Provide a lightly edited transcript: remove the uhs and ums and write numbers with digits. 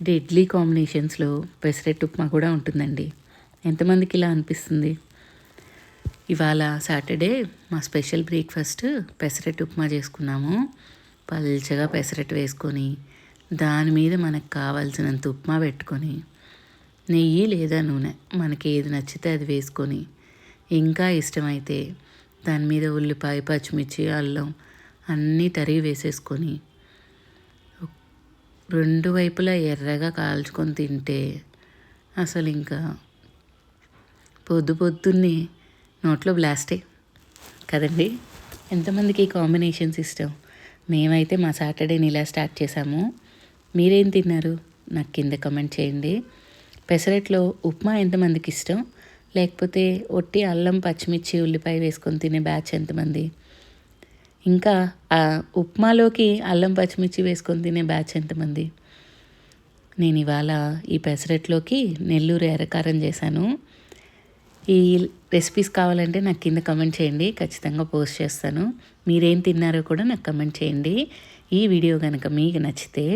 ఇడ్లీ కాంబినేషన్స్లో పెసరట్టు ఉప్మా కూడా ఉంటుందండి. ఎంతమందికి ఇలా అనిపిస్తుంది? ఇవాళ సాటర్డే మా స్పెషల్ బ్రేక్ఫాస్ట్ పెసరట్టు ఉప్మా చేసుకున్నాము. పల్చగా పెసరట్టు వేసుకొని దాని మీద మనకు కావాల్సినంత ఉప్మా పెట్టుకొని నెయ్యి లేదా నూనె మనకి ఏది నచ్చితే అది వేసుకొని, ఇంకా ఇష్టమైతే దాని మీద ఉల్లిపాయ, పచ్చిమిర్చి, అల్లం అన్నీ తరిగి వేసేసుకొని రెండు వైపులా ఎర్రగా కాల్చుకొని తింటే అసలు ఇంకా పొద్దున్నే నోట్లో బ్లాస్టే కదండి. ఎంతమందికి ఈ కాంబినేషన్స్ ఇష్టం? మేమైతే మా సాటర్డేని ఇలా స్టార్ట్ చేసాము. మీరేం తిన్నారు నాకు కింద కమెంట్ చేయండి. పెసరట్లో ఉప్మా ఎంతమందికి ఇష్టం? లేకపోతే ఒట్టి అల్లం, పచ్చిమిర్చి, ఉల్లిపాయ వేసుకొని తినే బ్యాచ్ ఎంతమంది? ఇంకా ఉప్మాలోకి అల్లం, పచ్చిమిర్చి వేసుకొని తినే బ్యాచ్ ఎంతమంది? నేను ఇవాళ ఈ పెసరట్లోకి నెల్లూరు ఎర్రకారం చేశాను. ఈ రెసిపీస్ కావాలంటే నాకు కింద కమెంట్ చేయండి, ఖచ్చితంగా పోస్ట్ చేస్తాను. మీరేం తిన్నారో కూడా నాకు కమెంట్ చేయండి. ఈ వీడియో కనుక మీకు నచ్చితే